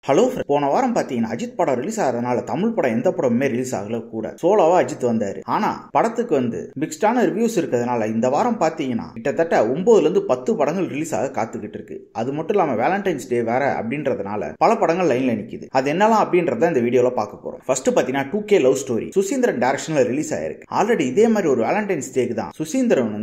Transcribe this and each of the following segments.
Hello போன வாரம் பாத்தீங்கன்னா அஜித் படம் ரிலீஸ் ஆகிறதுனால தமிழ் படம் எந்த படமுமே ரிலீஸ் ஆகல கூட சோலோவா அஜித் வந்தாரு. ஆனா படத்துக்கு மிக்ஸ்டான ரிவ்யூஸ் இருக்கிறதுனால இந்த வாரம் பாத்தீங்கன்னா கிட்டத்தட்ட 9ல இருந்து 10 படங்கள் ரிலீஸ் ஆக காத்துக்கிட்டு இருக்கு. அது மட்டும் இல்லாம வேலண்டைன்ஸ் டே வேற அப்படின்றதுனால பல படங்கள் லைன்ல நிக்குது. அது என்னலாம் அப்படின்றத இந்த வீடியோல பார்க்க போறோம். ஃபர்ஸ்ட் பாத்தீங்கன்னா 2K லவ் ஸ்டோரி சுசீந்திரன் டைரக்ஷன்ல ரிலீஸ் ஆயிருக்கு. ஆல்ரெடி இதே மாதிரி ஒரு வேலண்டைன்ஸ் டேக்கு தான் சுசீந்திரன்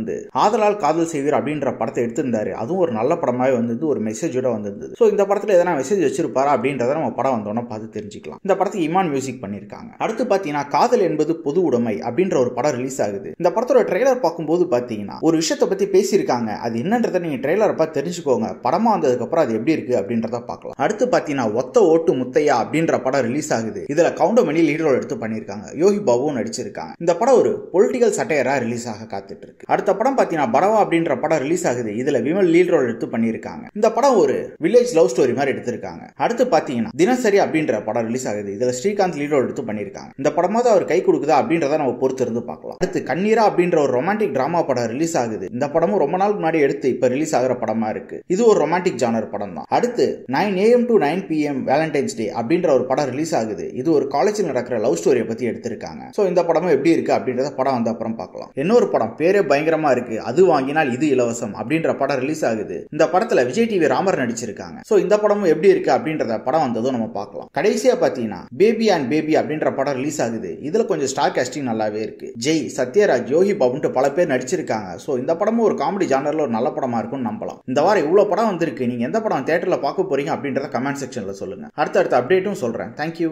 ஆதலால் காதல் செய்வீர் அப்படின்ற படத்தை எடுத்திருந்தாரு. அதுவும் ஒரு நல்ல படமாவே வந்தது, ஒரு மெசேஜோட வந்திருந்தது. சோ இந்த படத்துல எதனா மெசேஜ் வச்சிருப்பாரா அப்படின்றத நம்ம படம் வந்தோம்னா பார்த்து தெரிஞ்சுக்கலாம். இந்த படத்துக்கு இமான் மியூசிக் பண்ணிருக்காங்க. அடுத்து பாத்தீங்கன்னா காதல் என்பது பொது உடைமை அப்படின்ற ஒரு படம் ரிலீஸ் ஆகுது. இந்த படத்தோட ட்ரெய்லர் பார்க்கும்போது பாத்தீங்கன்னா ஒரு விஷயத்தை பத்தி பேசியிருக்காங்க. அது என்னன்றதை நீங்க ட்ரெய்லரை பார்த்து தெரிஞ்சுக்கோங்க. படமா வந்ததுக்கு அப்புறம் அது எப்படி இருக்கு அப்படின்றத பார்க்கலாம். அடுத்து பாத்தீங்கன்னா ஒத்த ஓட்டு முத்தையா அப்படின்ற படம் ரிலீஸ் ஆகுது. இதுல கவுண்டமணி லீட் ரோல் எடுத்து பண்ணிருக்காங்க. யோகி பாபுவும் நடிச்சிருக்காங்க. இந்த படம் ஒரு பொலிட்டிக்கல் சட்டையரா ரிலீஸ் ஆக காத்துட்டு இருக்கு. அடுத்த படம் பாத்தீங்கன்னா படவா அப்படின்ற படம் ரிலீஸ் ஆகுது. இதுல விமல் லீட் ரோல் எடுத்து பண்ணிருக்காங்க. இந்த படம் ஒரு வில்லேஜ் லவ் ஸ்டோரி மாதிரி எடுத்திருக்காங்க. அடுத்து பாத்தீங்கன்னா தினசரி அப்படின்ற படம் ரிலீஸ் ஆகுது. இதுல ஸ்ரீகாந்த் லீட் ரோல் எடுத்து பண்ணிருக்காங்க. இந்த படமாவது அவர் கை கொடுக்குதா அப்படின்றத நம்ம பொறுத்து இருந்து பார்க்கலாம். அடுத்து கண்ணீரா அப்படின்ற ஒரு ரொமான்டிக் டிராமா படம் ரிலீஸ் ஆகுது. இந்த படமும் ரொம்ப நாள் முன்னாடி எடுத்து இப்ப ரிலீஸ் ஆகிற படமா இருக்கு. இது ஒரு ரொமான்டிக் ஜானர் படம் தான். அடுத்து 9 AM to 9 PM வேலண்டைன்ஸ் டே அப்படின்ற ஒரு படம் ரிலீஸ் ஆகுது. இது ஒரு காலேஜில் நடக்கிற லவ் ஸ்டோரியை பத்தி எடுத்திருக்காங்க. சோ இந்த படமும் எப்படி இருக்கு அப்படின்றத படம் வந்த அப்புறம் பார்க்கலாம். இன்னொரு படம் பேரே பயங்கரமா இருக்கு, அது வாங்கினால் இது இலவசம் அப்படின்ற படம் ரிலீஸ் ஆகுது. இந்த படத்துல விஜய் டிவி ராமர் நடிச்சிருக்காங்க. சோ இந்த படமும் எப்படி இருக்கு அப்படின்றத படம் வந்ததும் நம்ம பார்க்கலாம். கடைசியா பாத்தீங்கன்னா பேபி அண்ட் பேபி அப்படின்ற படம் ரிலீஸ் ஆகுது. இதுல கொஞ்சம் ஸ்டார் காஸ்டிங் நல்லாவே இருக்கு. ஜெய், சத்யராஜ், யோகி பாபுன்ட்டு பல பேர் நடிச்சிருக்காங்க. சோ இந்த படமும் ஒரு காமெடி ஜானர்ல ஒரு நல்ல படமா இருக்கும்னு நம்பலாம். இந்த வாரம் இவ்வளவு படம் வந்திருக்கு. நீங்க எந்த படம் தியேட்டர்ல பார்க்க போறீங்க அப்படின்றத கமெண்ட் செக்ஷன்ல சொல்லுங்க. அடுத்த அப்டேட்டும் சொல்றேன். தேங்க்யூ.